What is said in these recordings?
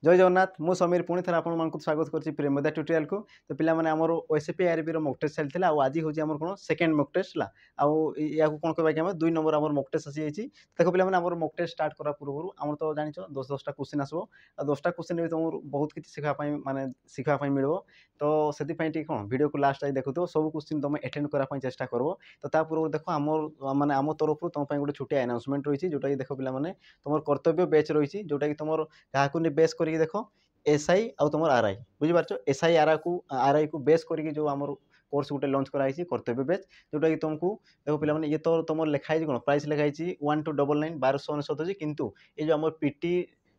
जय जगन्नाथ मु समीर पुणी थे आपको स्वागत करछि प्रेमदा ट्यूटोरियल को। तो पिला माने हमर ओएसपी आरबी रो मॉक टेस्ट चलथिला आ आज होछि हमर कोन सेकंड मॉक टेस्ट ला आ या को कोन कहबा कि हम 2 नंबर हमर मॉक टेस्ट आसी जाइछि। देखो पिला माने हमर मॉक टेस्ट स्टार्ट करा पूर्व हमर तो जानिछो 10 टा क्वेश्चन आसबो आ 10 टा क्वेश्चन भी तुम बहुत किछि सिखा पई माने सिखा पई मिलबो। तो सेति पई टी कोन वीडियो को लास्ट आई देखुतो सब क्वेश्चन तुम अटेंड करा पई चेष्टा करबो। तो ता पूर्व देखो हमर माने हम तरफ तुम पई गोटे छोटी अनाउंसमेंट रहिछि जोटा कि देखो पिला माने तुमर कर्तव्य बैच रहिछि जोटा कि तुमर काहाकु नि बेस करिक देखो एसआई आउ तुम आरआई बुझी पारछ। एसआई आरआई को बेस करके जो आम कोर्स गोटे लंच कराई कर्तव्य बेच जोटा कि तुमको देखो पे ये तो तुम लिखाई कौन प्राइस लिखाई 1299 1299 किंतु ये जो आम पीटी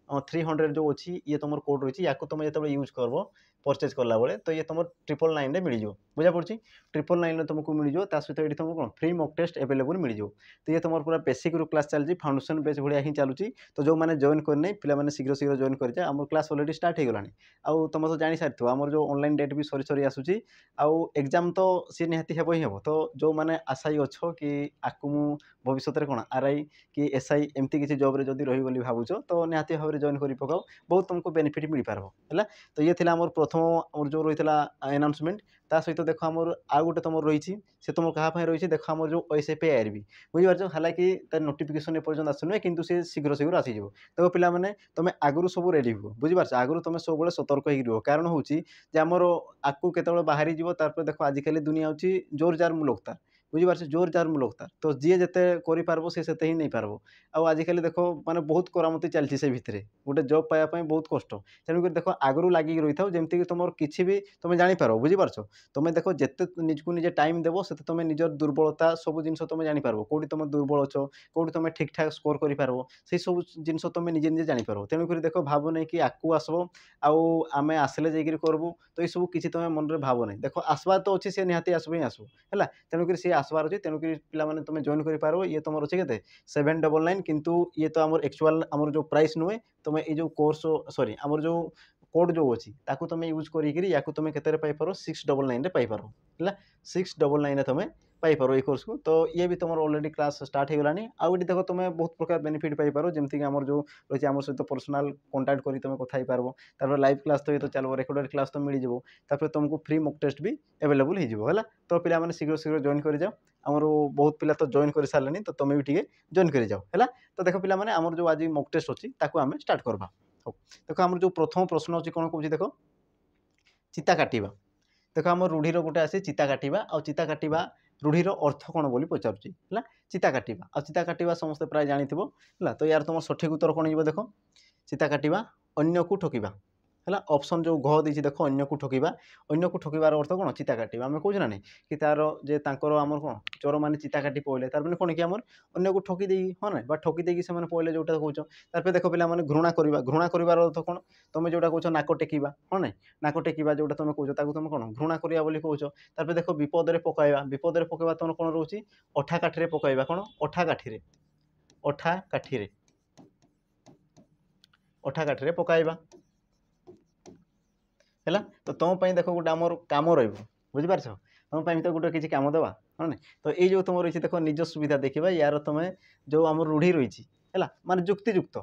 300 जो अच्छी ये तुम कोड रही है तुम जो यूज कर परचेज कला बेले तो ये तुम 999 मिल जाओ बुझा पड़ी 999 तुमको मिल जाओ सहित ये तुमको कौन फ्री मॉक टेस्ट अवेलेबल मिल जाओ। तो ये तुम पूरा बेसिक रू क्लास चलती फाउंडेशन बेच भाया ही चलुची। तो जो मैंने जॉइन करने पे शीघ्र शीघ्र जॉइन कर आम क्लास अलरेडी स्टार्ट हो गलानी आउ तुम तो जानी सारी आम जो ऑनलाइन डेट भी सरी सरी आसूची आउ एग्जाम तो सी निहाती हेब ही हेब। तो जो मैंने आशायी अच्छ कि आपको मु भविष्य में कौन आरआई कि एसआई एमती किसी जॉब रे जदि रही बोली भावुछ तो निहाती भाव में जॉइन कर पकाओ बहुत तुमको बेनिफिट मिल पार है। तो ये थिला हमर प्रथम हमर जो रही अनाउंसमेंट ता सहित देखो हमर आ गोटे तुम रही से तुम क्या रही देखो हमर जो ओएसपी आरबी बुझीपार हालांकि तार नोटिफिकेशन एपर्यंत आसुना किंतु से शीघ्र शीघ्र आसीज। देखो पिला माने तुम आगु सब रेडी हो बुझीपार आगु तुम सब सतर्क हो कारण हूँ आमर आकु केत बाहरी तार देखो आजिकल दुनिया हूँ जोर जार मुलकतार बुझीपार जोर जार मुलकतार। तो जी जिते कर से ही नहीं पारबो आजिकल देखो माने बहुत करामती चलती से भितर गोटे जॉब पाइबा बहुत कष्ट तेणुक देखो आगु लगिक रही था जमीक तुम किसी भी तुम जापर बुझीपार तुम देखो जिते निजको निजे टाइम देव से तुम निजर दुर्बलता सब जिन तुम जापर कौटी तुम दुर्बल अच्छ कौटी तुम ठीक ठाक स्कोर कर से सब जिन तुम निजे निजे जापर। तेणुक देखो भाव नहीं कि आकू आसब आम आसले जाकर करूँ तो ये सब किसी तुम मन में भाव नहीं देखो आसबार तो अच्छी सी निहाती आसब ही आसो है तेणुक सी आसबार अच्छे तेणुक पे तुम जॉइन कर ये तुम अच्छे के 799 किंतु ये तो आम एक्चुअल आम जो प्राइस नुहे तुम ये जो कोर्स सॉरी आम जो कोड जो अच्छी तुम यूज करी तुम केते पाइपर 699 पाइपर है 699 तुम पाइपर ये कोर्स को। तो ये भी तुम ऑलरेडी क्लास स्टार्ट हो गलानी आउट देखो तुम बहुत प्रकार बेनिफिट पाइपर जमीक आम जो रही आम सहित पर्सनाल कांटेक्ट करी तुम कथा पार लाइव क्लास तो ये तो चलो रेकर्डेड क्लास तो मिल जाए तुमको फ्री मॉक टेस्ट भी अवेलेबल हो। तो पे शीघ्र शीघ्र जॉइन कर जाओ आमर बहुत पिला तो जॉइन कर सारे तो तुम भी टे जॉइन कर जाओ है। तो देखो पे आमर जो आज मॉक टेस्ट अच्छी आम स्टार्ट करवा। देखो आम जो प्रथम प्रश्न अच्छी कौन कौन देख चिता काटिबा देखो आम रूढ़ीर गोटे आसे चिता काटिबा आ चिता काटिबा रूढ़ीर अर्थ कौन बोली पचारुची है चिता काटिबा आ चिता काटिबा समस्ते प्राय जानिथिबो है। तो यार तुम सठिक उत्तर कौन हो देख चिता काटिबा अन्य को ठकिबा है ऑप्शन जो घ देछि देखो अन्य को ठकिबार अर्थ कौन चिता काटिबा आम कौन ना नहीं कि तार जे तांकर आमर कौन चोर मैंने चिता काटी पड़े तार मैंने कौन कि आमर अन्य को ठकी देगी हाँ ना ठकी देगी से पड़े जोटा कौच तार देखो पे घृणा करार अर्थ कौन तुम जोटा कौच नाक टेकिबा हाँ ना नाक टेकिबा जोटा तुम कौच तुम कौन घृणा करा बोली कौच तार देखो विपद पकाइबा तुम कौन रोचे अठा काठी पकाइबा कौन अठा काठी पकाइबा है। तो तुम देख गोटे आम कम रुझीपार तुम तो गोटे किसी कम देवा हाँ ना। तो ये जो तुम रही देख निज सुविधा देखा यार तुम जो आम रूढ़ी रही है माने जुक्तियुक्त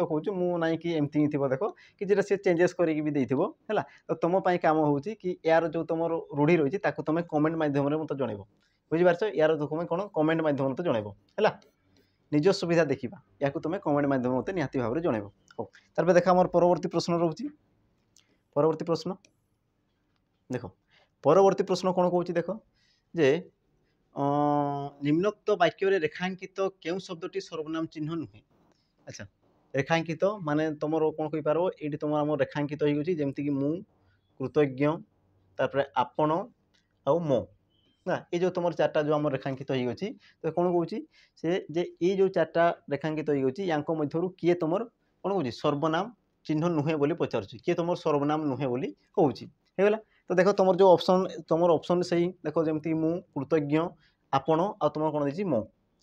कहूँ मुझे कि एमती ही थो देख कि सी चेंजेस करके तो तुम कम हो कि यार जो तुम रूढ़ी रही तुम कमेंट मध्यम मत जनइब बुझीपार यार तुम कौन कमेंट मध्यम मत जनइब है निज सुविधा देखा या तुम कमेंट मध्यम मत निहाती भाव में जनइब। हो तार देख आम परवर्ती प्रश्न रोचे परवर्ती प्रश्न देख परवर्ती प्रश्न कौन कौच देख जे निम्नोक्त वाक्य रेखांकित क्यों शब्दटी सर्वनाम चिन्ह नुहे। अच्छा रेखांकित माने तुम कौन कही पार ये तुम आम रेखांकित होमती मु कृतज्ञ तापर आपण आउ मो ना ये जो तुम चार्टा जो आम रेखांकित होगी तो कौन कौच से जे ये जो चार्टा रेखांकित होगी किए तुम कौन कौच सर्वनाम चिन्ह नुहे बोली पचार किए तुम सर्वनाम नुहे बोली कहूँ। तो देख तुम जो ऑप्शन से देख जमी मु कृतज्ञ आपण आ तुम कौन देती मो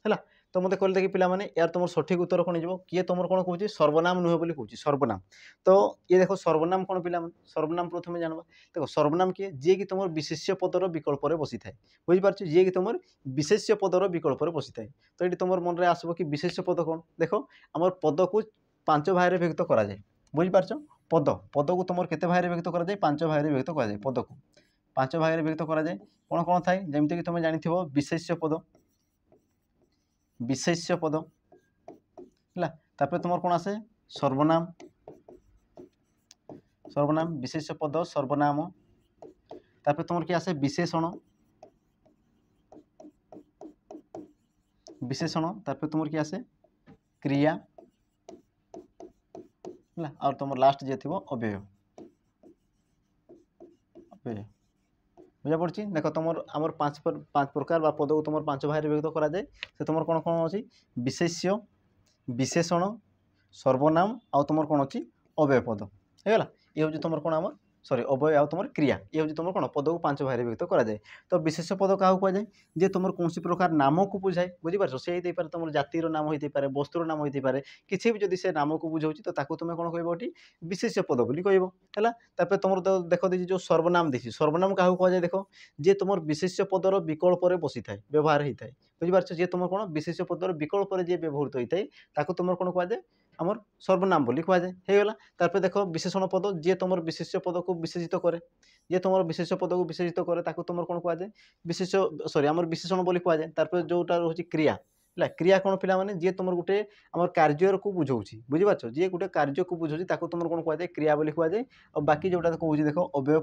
है। तो मत कहले देखिए पिलामाने यार तुम सठिक उत्तर कौन हो किए तुम कौन कौच सर्वनाम नुहे बोली कहूँ सर्वनाम। तो ये देख सर्वनाम कौन पिला सर्वनाम प्रथम जानवा देख सर्वनाम किए जी कि तुम विशेष्य पदर विकल्प बुझी थाए बुझीपार जी कि तुम विशेष्य पदर विकल्प बुझी थाए। तो ये तुम मन में आसब कि विशेष्य पद कौन देख आम पद को 5 भाग में विभक्त कराए बुझिपारछ पद पद को तुम केते भाग विभक्त करा जाए 5 भाग विभक्त करा जाए पद को 5 भाग विभक्त करा जाए कौन कौन थाए जेमती कि तुम जानिथिबो विशेष्य पद हला तापर तुम कौन आसे सर्वनाम सर्वनाम विशेष्य पद सर्वनाम तापर तुम कि आसे विशेषण विशेषण तापर तुम कि आसे क्रिया हला और तुम लास्ट जे थिबो अव्यय अव्यय बुझा पड़ी देख तुम आमर 5 प्रकार बा पद को तुम 5 भाग विभक्त करा जाए से तुम कौन कौन अच्छी विशेष्य विशेषण सर्वनाम आउ तुम कौन अच्छी अव्यय पद है ये हूँ तुम कौन आम सॉरी अव्यय आउ तुम क्रिया ये हूँ तुम कौन पद को 5 भाग विभक्त करा जाए तो विशेष पद क्या कहुए जे तुम कौन प्रकार नाम को बुझाए बुझीपार से होते तुम जातिर नाम होते पारे वस्तुर नाम होते पारे किसी भी जदि से नाम को बुझाऊँ तो ताकू तुम कौन कह विशेष पद बोली कहला तापर तुम देख दी जो सर्वनाम देखिए सर्वनाम क्या कहुए देख जे तुम विशेष पदर विकल्प बसी था व्यवहार होता है बुझीपार जे तुम कौन विशेष पदर विकल्प जे व्यवहृत होता है ताकू तुम कौन कहुए आमर सर्वनाम बोली कहुए होगा तापर देख विशेषण पद जे तुम विशेष पद को विशेषित करे जे तुम विशेष पद को विशेषित करे ताकू तुम कौन कहुए विशेष सॉरी आमर विशेषण बोली कहुए तापर जोटा रोचे क्रिया है क्रिया कौन पिला माने जे तुम गोटे आमर कार्य को बुझाऊँ बुझीपार जे गोटे कार्य को बुझाऊँ ताकू तुम कौन कहुए क्रिया बोली कहुए और बाकी जोटा कहूँ देख अव्यय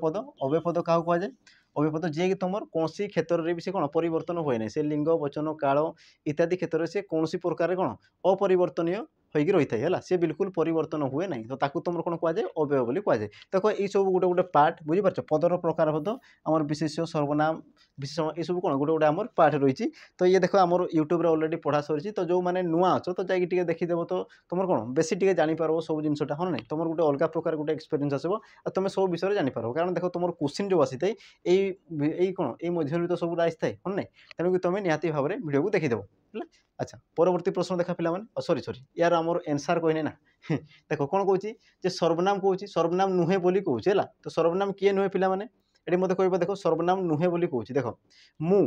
पद क्या कहुए अव्यय पद जे कि तुम कौन क्षेत्र में भी से कौन परिवर्तन हुए ना से लिंग वचन काल इत्यादि क्षेत्र में से कौन प्रकार कौन अपरिवर्तनीय होगी रही है सी बिल्कुल परिवर्तन हुए ना तो ताकू तुम कौन कहुए अव्यय बोली कहुए देखो ये सब गोटे गोटे पार्ट बुझीपार पदर प्रकार पद आमर विशेष सर्वनाम विशेषण ये सब कौन गोटे गोटे आमर पार्ट रही तो ये देख आमर यूट्यूब ऑलरेडी पढ़ा सरी तो जो मैंने नुआ अच्छ तो जाकि देखीदेव तो तुम कौन बेसी टे जापर सब जिनसा हाँ ना तुम गोटे अलग प्रकार गोटे एक्सपीरियंस आसो और तुम सब विषय जापर कारण देख तुम क्वेश्चन जो आसी था यही कौन ये मध्य तो सब आसी थाए हाँ ना तेणुक तुम निहाती भाव में वीडियो को देखीदेव है अच्छा परवर्ती प्रश्न देखा पिला सॉरी यार आमर एनसार कहने ना देख कौन कौन सर्वनाम कौन सर्वनाम नुहे बोली कहूँ तो सर्वनाम किए नुहे पिला ये मत कह देख सर्वनाम नुहे बोली कहूँ देख मु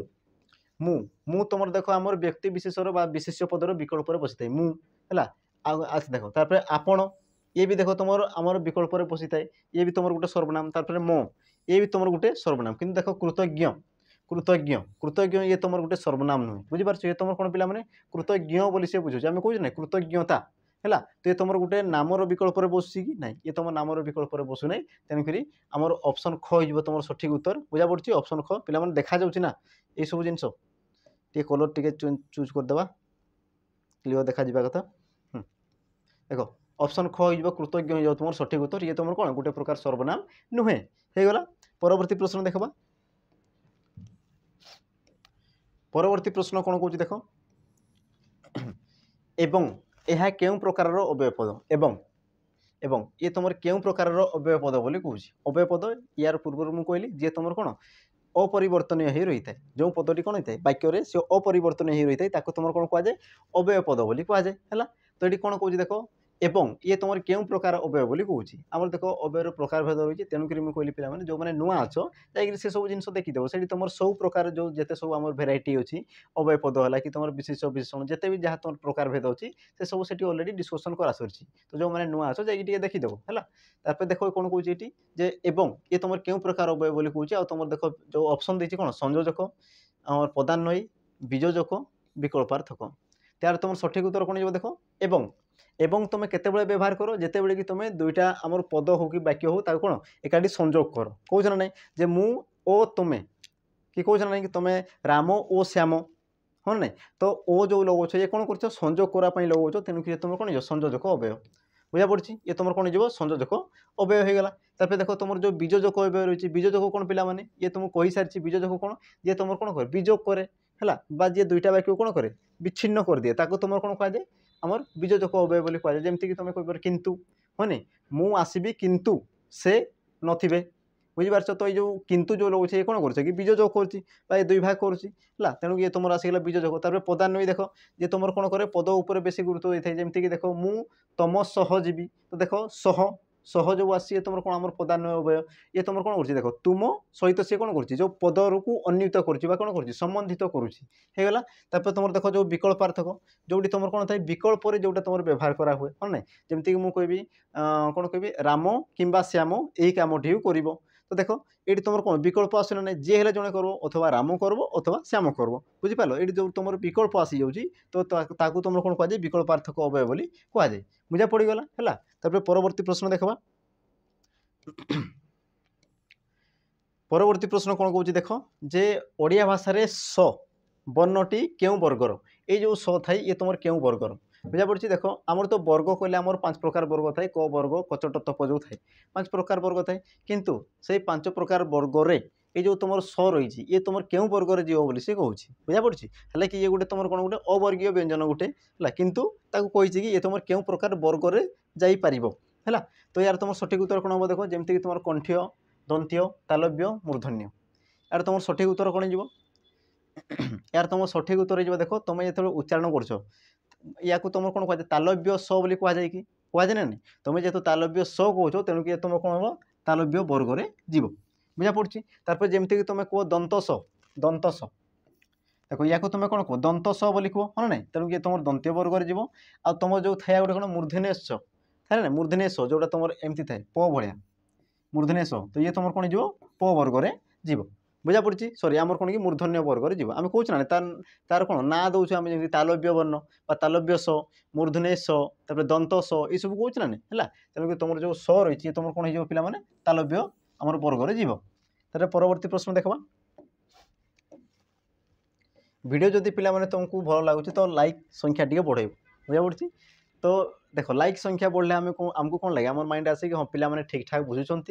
मु मु तुम देख आमर व्यक्ति विशेषर विशेष पदर विकल्प बसी था मुला अच्छा देख तापर आपण ये भी देख तुम आमर विकल्प बसी थाए ये भी तुम गोटे सर्वनाम तापर मो ये भी तुम गोटे सर्वनाम कि देख कृतज्ञ कृतज्ञ कृतज्ञ ये तुम गोटे सर्वनाम नुहे बुझीपार ये तुम कौन पिला कृतज्ञ बोली से बुझे आम कहे ना कृतज्ञता है तो ये तुम गोटे नामर विकल्प बसुची कि ना ये तुम नामर विकल्प बसु ना तेणुक आमर ऑप्शन ख हो तुम सठिक उत्तर बुझा पड़ी ऑप्शन ख पिला देखा ना ये सब जिन टे कलर टे चूज करदे क्लीयर देखा कथा देख ऑप्शन ख हो कृतज्ञ हो तुम सठिक उत्तर ये तुम कौन गोटे प्रकार सर्वनाम नुहे हो गला परवर्ती प्रश्न देखा परवर्ती प्रश्न कौन कौन देख एवं यह केउं प्रकार अव्यय पद एवं ये तुम केउं प्रकार अव्यय पद बोली कहूँ अव्यय पद यार पूर्व मुझे कहली जे तुम कौन अपरिवर्तनीय हो रही है जो पदटी कौन होता है वाक्य से अपरिवर्तनीय हो रही है तुम कौन कहुए अव्यय पद बोली कहुए तो ये कौन कौन देख एवं ये तुम केउं प्रकार अव्यय बोली कहूँ आम देख अव्ययर प्रकार भेद रही है तेणुक मुझे कहली पे जो मैंने नुआ अच्छ जाकि से सब जिन देखीदेव से तुम सब प्रकार जो जिते सब आम भेराइटी अच्छी अव्यय पद है कि तुम विशेष विशेषण जिते भी जहाँ तुम प्रकार भेद अच्छी से सब से अलरेडी डिस्कसन करा सरी तो जो मैंने नुआ अच्छ जाकि देखीदेव है तापर देख कौन कौन ये जे एवं ये तुम केउं प्रकार अव्यय बोली कहूँ और तुम देख जो ऑप्शन देती कौन संयोजक आम पदान्वयी बीजोजक विकल्पार्थक त्यार तुम सठिक उत्तर कौन देख एवं तुम केतेबेले व्यवहार करो जितेबेले कि तुम दुईटा आमर पद हो कि वाक्य हो ताको कौन एकाठी संजोग कर कौन ना जे मु ओ तुमे कि कौन ना कि तुम राम ओ श्याम हाँ ना तो ओ जो लगाच ये कौन कर संजोग करने लगाच तेणुक तुम कौन संयोजक अव्यय बुझा पड़ी ये तुम कौन हो संयोजक अव्यय हो गला तापर देख तुम जो बीजोजक अव्यय रही बीजोजक कौन पिला माने ये तुम कही सारी बीजोजक कौन ये तुम कौन कर बीजोग करे है जी दुईटा वाक्य कौन करे विच्छिन्न कर दिए ताको तुम कौन कहुए आमर बीजोजक अव्यय बोली कहुए जमीक तुम कह किंतु हाँ मु आसबि किंतु से नथिबे बुझीपार तो ये किंतु जो लगे कौन कर बीजोजक कर दुई भाग करा तेणु ये तुम आसगला बीजोजक तापर पदान्वयी देख ये तुम कौन करे पद उपर बेसी गुरुत्व देता है जमीक देख मु तम सह जीवी तो देख सह सह जो आसी तुम कौन आम पदान्वय अव्यय ये तुम कौन कर देख तुम सहित सी कौन कर जो पदर को अन्वित कर कौन कर संबंधित करूला तुम देख जो विकल्पार्थक जोटी तुम कौन था विकल्प जोटा तुम व्यवहार करा हुए हाँ ना जमीक मुझे कौन कह राम कि श्याम यही कमटी कर तो देख ये तुम कौन विकल्प आस ना जी है जड़े कर अथवा राम कर अथवा श्याम कर बुझिपार ये जो तुम विकल्प आसी जाऊँगी तो तुम कौन कहुए विकल्पार्थक अव्यय बोली कहुए बुझा पड़गला है परवर्ती प्रश्न देखा परवर्ती प्रश्न कौन कौन देख जे ओडिया भाषा स वर्णटी क्यों वर्गर ये जो स थाई ये तुम क्यों वर्गर बुझा पड़ी देख आमर तो वर्ग कहले आमर 5 प्रकार वर्ग थाए क वर्ग कचट तप जो थाए 5 प्रकार वर्ग थाए किंतु से 5 प्रकार वर्ग रे ये जो तुम स रही ये तुम क्यों वर्ग रे जीव बोली सी कहूँ बुझा पड़ी है कि ये गोटे तुम कौन गोटे अवर्गीय व्यंजन गोटे है किंतु कही कि ये तुम क्यों प्रकार वर्ग रे जापर है तो यार तुम सठिक उत्तर कौन हम देख जमीक तुम कंठ्य दंत्य तालव्य मूर्धन्य यार तुम सठिक उत्तर कौन हो यार तुम सठिक उत्तर हो देख तुम जो उच्चारण कर या तुम कौन कह तालव्य स बोली कहुए कि कहुए ना नहीं तुम जेहतु तालव्य स कौच तेणुक तुम कौन हम तालव्य वर्ग रे जीव बुझा पड़ी तापर जमीक तुम कह दंतस दंतस देख या तुम कौन कह दंत स बोली कह हाँ ना तेणुक तुम दंत्य वर्ग रे जीव आ तुम जो थाए गोटे कौन मूर्धन्यस है ना मूर्धन्यस जोटा तुम एमती थाए प भाया मूर्धन्यस तो ये तुम कौन जीव प वर्ग रे जीव बुझा पड़ी सॉरी आमर कौन कि मूर्धन्य वर्ग रे जीव आम कौच ना तार कौन ना दौर आम जमी तालव्य वर्ण तालव्य स मूर्धन्य स तापर दंत स ये सब कौच ना है तेणुक तुम जो स रही तुम कौन हो पे तालव्य आमर वर्ग रे जीव तार परवर्ती प्रश्न देखा वीडियो जदि पिला माने तुमको भल लगुच तो लाइक संख्या टी बढ़े बुझा पड़ी तो देख लाइक संख्या बढ़ले आमको कौन लगे आम माइंड आसे कि हाँ पिला माने ठीक ठाक बुझुंट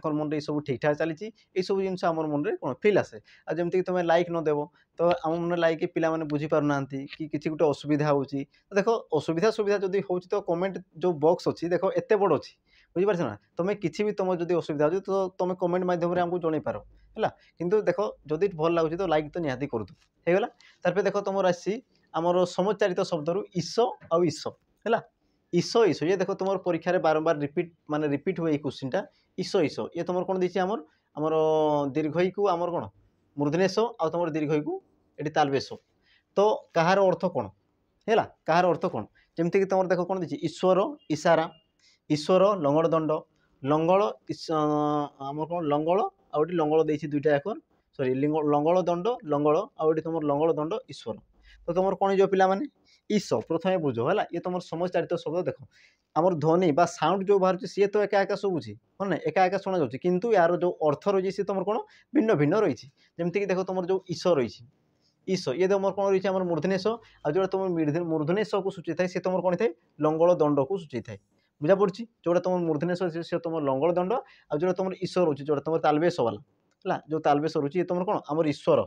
मन ये सब ठीक ठाक चली सब जिन आम मन में कौन फिल आसे आ जमीक तुम लाइक न देव तो आम मन लाइक पिला माने बुझी पार ना कि किसी गोटे असुविधा होची देख असुविधा सुविधा जदि हो तो कमेंट जो बॉक्स अच्छी देख एत बड़ अच्छी बुझीपार ना तुम किसी भी तुम जो असुविधा हो तो तुम कमेंट माध्यम आमको जन पार है किंतु देख जदि भल लगुच तो लाइक तो निहाती करूला तार देख तुम आसी आमर समुच्चारित शब्द ईश आउ ईश है ईश ईश ये देख तुम परीक्षा बारंबार रिपीट माने रिपीट हुए क्वेश्चन टा ईश ईश ये तुम कौन देखिए आमर आमर दीर्घई को आमर कौन मूर्धनेश आ तुम दीर्घई को ये तालवेश तो कहार अर्थ कौन है कहार अर्थ कौन जमीक तुम देख कौन देखिए ईश्वर इशारा ईश्वर लंगड़ दंड लंगड़ आमर कौन लंगड़ आउट लंगड़ देती दुईटा एक सॉरी लंगड़ दंड लंगड़ आउट तुम लंगड़ दंड ईश्वर तो तुम कौन जो पिला माने ईश प्रथम बुझ है ये तुम समचारित शब्द देख आमर ध्वनि बा साउंड जो बाहर सी तो एका एका शुभुची हाँ ना एका एका शुणा जाऊँगी किंतु यार जो अर्थ रही सी तुम कौन भिन्न भिन्न रही जमीक देख तुम जो ईश रही ईश ये तुम कौन रही आम मूर्धनेश आ जो तुम मूर्धनेश को सूची थाए सी तुम कौन थाए लंगड़ दंड को सूची थाए बुझा पड़ी जोटा तुम मूर्धनेश सी तुम लंगड़ दंड आ जो तुम ईश रोचे जोटा तुम तालवेश वाला है जो तालवेश रोचे ये तुम कौन आमर ईश्वर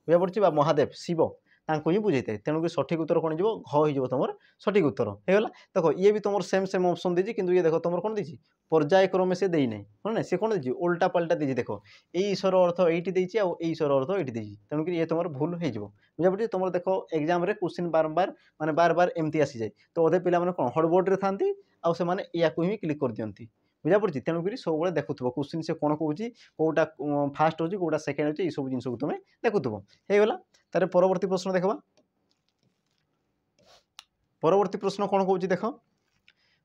बुझा पड़ी महादेव शिव तांको ही बुझे थाए तेणुक सठिक उत्तर कौन हो घ हो तुम सठिक उत्तर होगा देख ये भी तुम सेम सेम ऑप्शन देती कि ये देख तुम कौन देती पर्याय क्रमे से देना हाँ ना सी कौन देती उल्टा पल्टा देती देख ये ईश्वर अर्थ ये ईश्वर अर्थ ये तेणुक ये तुम भूल हो बुझा पड़ी तुम देख एग्जाम क्वेश्चन बारंबार माने बार बार एमती आसी जाए तो अधे पिला कौन हड़बड़े था या ही क्लिक कर दिखती बुझा पड़ी तेणुक सब देखुव क्वेश्चन से कौन कौन कौटा फास्ट हो कौटा सेकेंड हो सब जिन तुम देखुव होगा तार परवर्ती प्रश्न देखा परवर्ती प्रश्न कौन कौन देख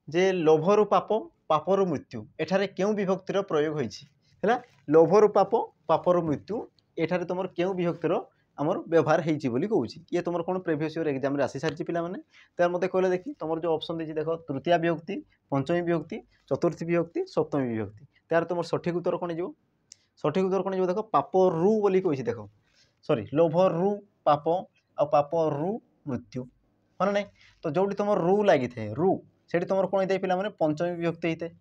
जे लोभरु पाप पापर मृत्यु एठारे क्यों विभक्तिर प्रयोग होइछि लोभरु पाप पापर मृत्यु एठारे तुम क्यों विभक्तिर आमर व्यवहार होइछि बोली कहूँ ये तुम कौन प्रिवियस ईयर एग्जाम रे आसी सारी पिला माने तो मत कहले देखी तुम जो ऑप्शन देछि देख तृतीय विभक्ति पंचमी विभक्ति चतुर्थी विभक्ति सप्तमी विभक्ति तार तुम सठिक उत्तर कौन हो सठिक उत्तर कौन हो देख पापरु बोली कहूँ देख सॉरी लोभरु पाप आ पापरु मृत्यु हाँ ना तो जो तुम रु लगी थाए रु से तुम कौन होता है पिला माने पंचमी विभक्ति होता है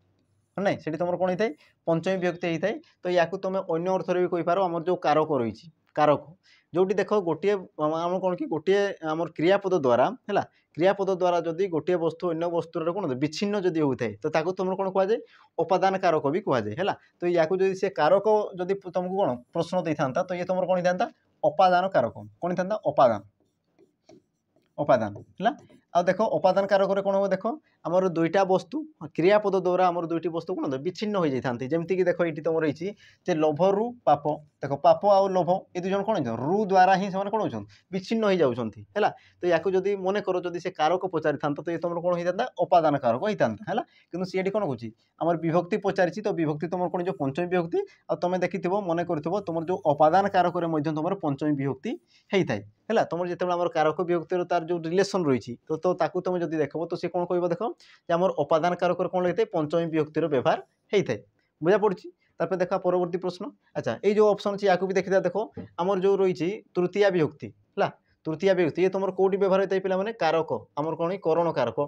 हाँ ना से तुम कौन होता है पंचमी विभक्ति होता है तो या तुम अन्य अर्थ भी कहींपार आम जो कारक रही कारक जोटी देख गोटे आम कौन कि गोटे आम क्रियापद द्वारा है क्रियापद द्वारा जदि गोटे वस्तु अन्य वस्तुर कौन विच्छिन्न जदि होता है तो ताको तुम कौन कहुए उपादान कारक भी कहुए है तो या से कारक जदि तुमको कौन प्रश्न दे था तो ये तुम कौन था अपादान कारक कौन था अपादान अपादान है आ देख अपादान कारक कौन हम देख आमर दुईटा वस्तु क्रियापद द्वारा आमर दुईटी वस्तु कौन विच्छिन्न हो जाती जमीक देख ये तुम रही लोभरु पाप देख पाप आउ लोभ ये दुई जन कौन रु द्वारा ही से कौन हो विच्छिन्न हो जाती है। तो या जदि मन कर जदि से कारक पचारि था तो ये तुम कौन होता अपादान कारक होता है कि सी कौन कौन आमर विभक्ति पचारि तो विभक्ति तुम कौन जो पंचमी विभक्ति आ तुम देखि मन कर तुम जो अपादान कारक तुम पंचमी विभक्ति होता है। तुम जो आम कारक विभक्तिर तार जो रिलेसन रही तो ताकू तुम जब देख तो सी कौन कह देख आम अपादान कारक कौन होता है पंचमी विभक्तिर व्यवहार होता है बुझा पड़ी। तापर देखा परवर्ती प्रश्न अच्छा ये जो ऑप्शन अच्छी या भी देखा देख आमर जो रही तृतीया विभक्ति है तृतीया विभक्ति ये तुम कौटी व्यवहार होता है पिला माने कारक आमर कौन करण कारक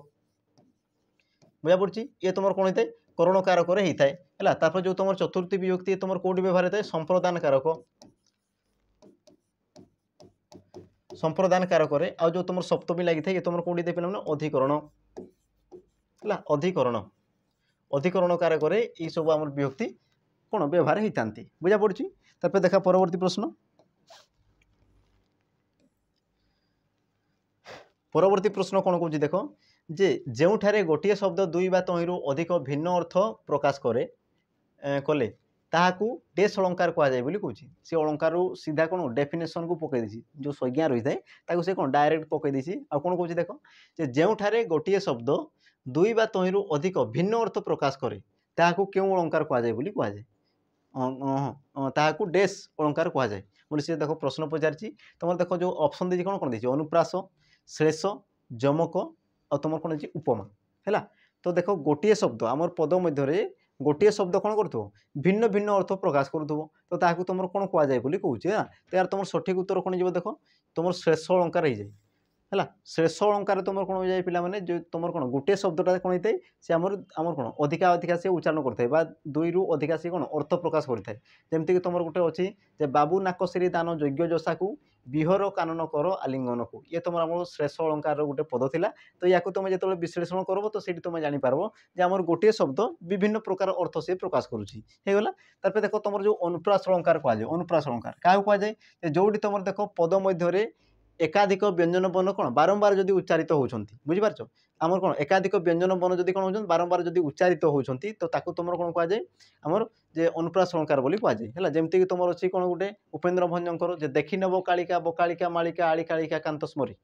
बुझा पड़ी ये तुम कौन होता है करण कारक होता है। तापर जो तुम चतुर्थी विभक्ति तुम कौटी व्यवहार होता है संप्रदान कारक संप्रदान कारक आ जो तुम सप्तमी लगी था ये तुम कौटी दे पे अधिकरण है अधिकरण अधिकरण कारक ये सब आम विभक्ति कौन व्यवहार होता बुझा पड़ी। तापर देखा परवर्ती प्रश्न परवर्ती प्रश्न कौन कौन देख जे जोठारे गोटे शब्द दुई बा तहिंरु अधिक भिन्न अर्थ प्रकाश करे कले ताहाकू डेस अलंकार कहुए बोली कहूँ सी अलंकार सीधा कौन डेफिनेशन को पकई दी जो संज्ञा रही है से कौन डायरेक्ट पकई दी आ कौन कहूँ देख जोठारे गोटे शब्द दुई बा तहिंरु अधिक भिन्न अर्थ प्रकाश करे ताहाकू क्यों अलंकार कहुए बोली कहए ताहाकू डेस अलंकार कहुए बोले सी देख प्रश्न पचारि तुम देख जो ऑप्शन देती कौन कौन देती अनुप्रास श्लेष जमक और तुम कौन है उपमा है। तो देख गोटे शब्द आमर पद मध्य गोटे शब्द कौन कर भिन्न भिन्न अर्थ प्रकाश कर तो ताकू तुम कौन कहुए बोली कहूँ तो यार तुम सठिक उत्तर कौन देख तुम श्लेष अलंकार हो जाए है श्लेष अलंकार तुम कौन हो जाए पिला माने जो तुम कौन गोटे शब्दटा कौन होता है सी आमर कौन अधिका अधिका से उच्चारण करता दुई रु अधिका से कौन अर्थ प्रकाश करता है जमीक तुम गोटे अच्छी बाबू नाकश्री दान यज्ञ जशा को विहर कानन कर आलिंगन को ये तुम आम श्लेष अलंकार गोटे पद थिला तो या तुम जो विश्लेषण कर तो सीटी तुम जापर जे आमर गोटे शब्द विभिन्न प्रकार अर्थ से प्रकाश करूला। तापर देख तुम जो अनुप्रास अलंकार कहुए अनुप्रास अलंकार क्या कहुए जो तुम देख पद मध्य एकाधिक व्यंजन वर्ण कौन बारंबार जदि उच्चारित होती बुझीपार आमर कौन एकाधिक व्यंजन वर्ण जदि कौन हो बारंबार जदि उच्चारित होती तो ताकू तुम कौन कहुए आमर जे अनुप्रास अलंकार बोली कहुए है जमीक तुम अच्छी कौन गोटे उपेन्द्र भंजकर जे देखी नब कालिका बोकालिका मालिका आली कालिका कांत स्मरी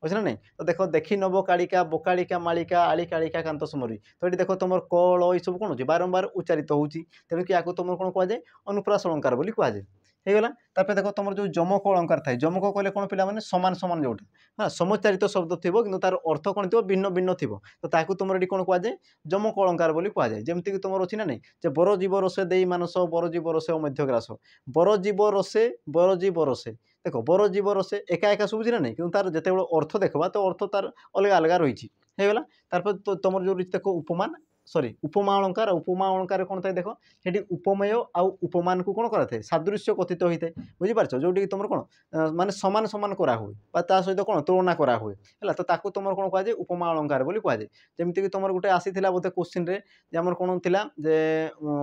अच्छे ना नहीं तो देख देखी नब कालिका बोकालिका मालिका आली कालिका कांत स्मरी तो ये देख तुम कल ये सब कौन हो बारंबार उच्चारित होती तेणुक या तुम कौन कहुए अनुप्रास अलंकार बोली कहुए होगा। तापर देख तुम जो जमक अलंकार थाए जमक कहले कौन पिला माने समान समान जोटा हाँ समोच्चारित शब्द थी कि तार अर्थ कौन थी भिन्न भिन्न थी तो ताकू तुम ये कौन कहुए जमक अलंकार बोली कहुए जमीक तुम अच्छी ना नहीं जे बर जीव रसे दे मानस बर जीव रसे मध्यग्रास बर जीव रसे देख बर जीव रसे एका एका शुभुची ना नहीं कि तार जिते अर्थ देखा तो अर्थ तार अलग अलग रही है। तापर तुम जो देख उपमान सॉरी उपमा अलंकार अलंकार कौन था देख ये उपमेय आउ उपमान को कौन कराए सादृश्य कथित होता है बुझीपार जो तुम कौन माने समान समान करा हुए सहित कौन तुलना करा हुए है तो ताकू तुम कौन कहुए उपमा अलंकार बोली कहुए जमीक तुम गोटे आसीला बोधे क्वेश्चन रे आमर कौन थिला जे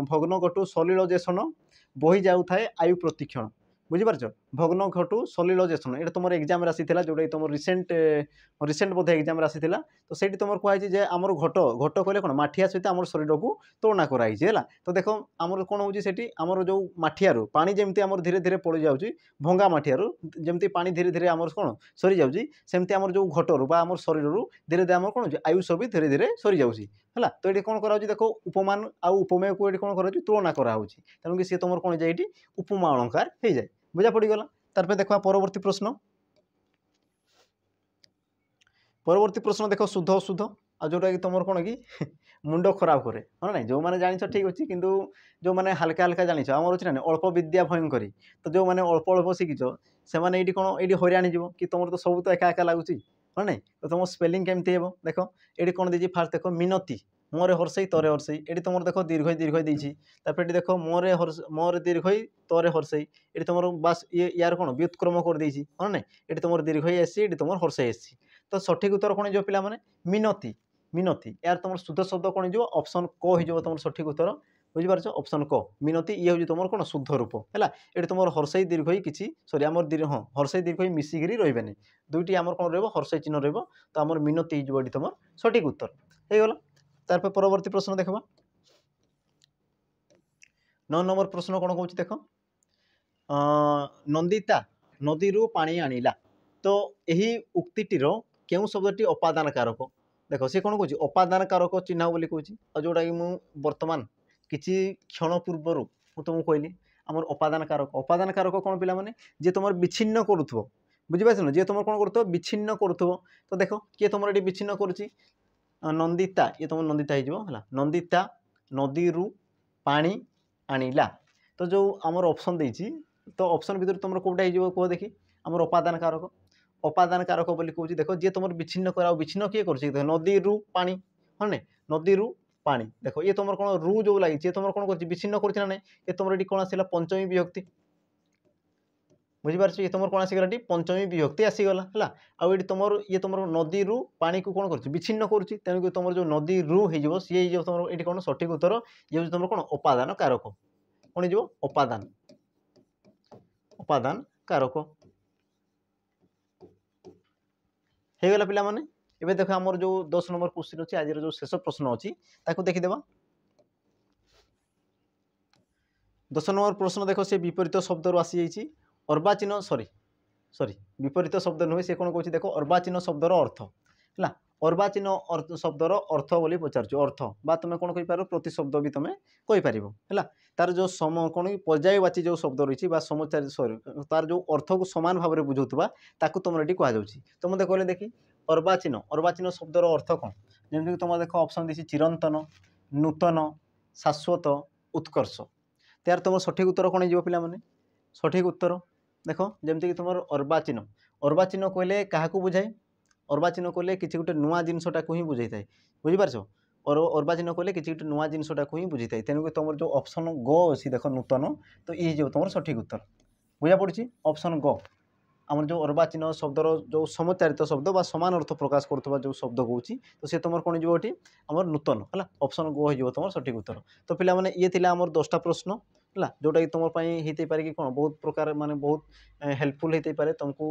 भग्न घटू सलिल जेसन बही जाऊए आयु प्रतिक्षण बुझीपार भग्न घटू सलिल जेसन ये तुम एग्जाम आसीला जोटा तुम रिसेंट बोधे एग्जाम आसीला तो सही तुम कहुई जे आमर घट घट कहले कौन माठिया सहित आम शरीर को तुलना कराई है। तो देख आमर कौन होती आमर जो माठियारू पानी जमी आमर धीरे धीरे पड़ जाऊँगी भंगा माठियारू जमी पानी धीरे धीरे आमर कौन सरी जाऊँगी सेमती आमर जो घटरू बा आमर शरीर धीरे धीरे आमर कौन आयुष भी धीरे धीरे सरी जाऊँगी है। तो ये कौन कराऊँ देख उपमान आउ उपमेय को ये कौन कराऊँ तुलना कराऊँगी तेणुक सी तुम कौन जाए उपमा अलंकार हो जाए बुझा पड़गला। तार देखा परवर्ती प्रश्न परवर्ती प्रश्न देख शुद्ध अशुद्ध आ जोटा कि तुम कौन कि मुंड खराब करे हाँ ना जो मैंने जान ठीक अच्छे किंतु जो मैंने हल्का हल्का जान आमर अच्छे ना अल्प विद्या भयंकरी तो जो मैंने अल्प अल्प शिखिच से मैंने कौन ये हरियाणी जीव कि तुम तो सब तो एका एका लगुच हाँ ना तो तुम स्पेलिंग केमती हे देख ये कौन देती फास्ट देख मिनती मोरे हर्षई तोरे हर्षई ये तुम देख दीर्घ दीर्घ देती तापर देख मोरे दीर्घ तोरे हर्षई ये तुम बास ये यार कौन व्युत्क्रम कर देती हाँ ना ये तुम दीर्घ आसी ये तुम हर्षई आसी तो सठिक उत्तर कौन पे मिनती मिनती यार तुम शुद्ध शब्द कौन हो ऑप्शन क हो तुम सठिक उत्तर बुझिपार ऑप्शन क मिनति ये हूँ तुम कौन शुद्ध रूप है ये तुम हर्षई दीर्घ किसी सॉरी आम हाँ हर्षई दीर्घ मिसिकी रही दुईटी आम कौन रर्षई चिन्ह तो आम मिनति हो तुम सठिक उत्तर हो गला। तार परवर्ती प्रश्न देखा 9 नंबर प्रश्न कौन कौन देख नंदिता नदी पानी आनिला तो यही उक्तिटीर क्यों शब्दटी अपादान कारक देख सी कौन कौन अपादान कारक चिन्ह बोली कहूँ और जोटा कि मुझे बर्तमान किसी क्षण पूर्वर तुमको कहली आम अपादान कारक कौन पिला माने जे तुम विच्छिन्न करूथबो बुझिपार ना जे तुम कौन करूथबो विच्छिन्न करूथबो तो देख किए तुम ये विच्छिन्न करुच्ची नंदिता ये तुम नंदिता है नंदिता नदी पानी आनिला तो जो आमर ऑप्शन देछि तो ऑप्शन भीतर तुम कौटा हो कह देखी आमर अपादान कारक बोली कहूँ देख जी तुम विच्छिन्न कर विच्छिन्न किए कर नदी पानी हाँ ना नदी पानी देख ये तुम कौन रु जो लगी तुम कौन कर विच्छिन्न कर ना ये तुम ये कौन आसला पंचमी विभक्ति बुझिपार ये तुम कौन आसीगला पंचमी विभक्ति आसीगला है आउ तुम ये तुम नदी पानी को कौन कर विच्छिन्न करुच्ची तेणुक तुम जो नदी हो सी तुम ये कौन सठिक उत्तर ये तुम कौन अपादान कारक कौन हो अपादान अपादान कारक हो गला पिला माने एबे देख आमर जो 10 नंबर क्वेश्चन अच्छी आज जो शेष प्रश्न अच्छी ताकू देखीदेवा 10 नंबर प्रश्न देख से विपरीत शब्द रू आसी जाइए अर्वाचीन सॉरी सॉरी विपरीत शब्द नुहे से कौन कह देख अर्वाचीन शब्दर अर्थ है अर्वाचीन शब्दर अर्थ बोली पचार अर्थ बा तुम कौन कहींपार प्रति शब्द भी तुम कहींपार है तार जो सम कौन पर्यायवाची जो शब्द रही समचारी सॉरी तार जो अर्थ को सामान भाव में बुझाऊा ताकू तुम ये कहुच्छी तो मत कहले देखी अर्वाचीन शब्दर अर्थ कौन जमीक तुम देख ऑप्शन दी चिरंतन नूतन शाश्वत उत्कर्ष त्यार तुम सठिक उत्तर कौन हो पिला माने सठिक उत्तर देख जमीक तुम अर्वाचीन कहले क्या बुझाए अर्वाचीन कहले किसी गोटे नुआ जिनसटा को ही बुझे था बुझीपार और अर्वाचीन कहले किसी गोटे नुआ जिनसटा को ही बुझे था तेणुक तुम जो ऑप्शन ग अच्छी देख नूतन तो ये जो तुम सठिक उत्तर बुझा पड़ी ऑप्शन ग आम जो अर्वाचीन शब्दर जो समचारित शब्द बा समान अर्थ प्रकाश करुवा जो शब्द कहूँ तो सी तुम कौन जो आम नूतन है ऑप्शन ग हो तुम सठिक उत्तर तो पिला माने ये थिला आमर 10टा प्रश्न है जोटा कि तुम होते पारे कि कौन बहुत प्रकार माने बहुत हेल्पफुल होते पारे तुमको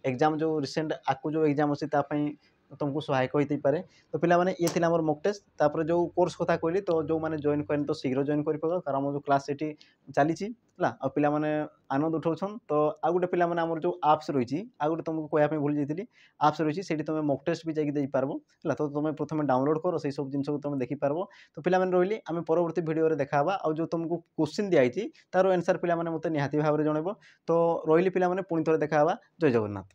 एग्जाम जो रिसेंट आकु जो एग्जाम अच्छी तुमको सहायक होते पारे तो पिला माने ये थिला आमर मॉक टेस्ट तापर जो कोर्स कथा कहली तो जो मैंने जॉइन करें तो शीघ्र जॉइन कर पक कारण जो क्लास ये चली आ पिला माने आनंद उठाउछन तो आ गोटे पिला माने आमर जो एप्स रही आ गोटे तुमको कहवाई भूल जाइए एप्स रही से तुम मॉक टेस्ट भी जाकि दे पारबो है तो तुम प्रथम डाउनलोड कर से सब जिन तुम देखी पारबो तो पिला माने रहिली आमे परवर्ती वीडियो रे देखाबा आ जो तुमको क्वेश्चन दिखाई तार आंसर पिला माने मते निहाती भाव में जनइबो तो रहिली पिला माने पुणी थोड़े देखाबा जय जगन्नाथ।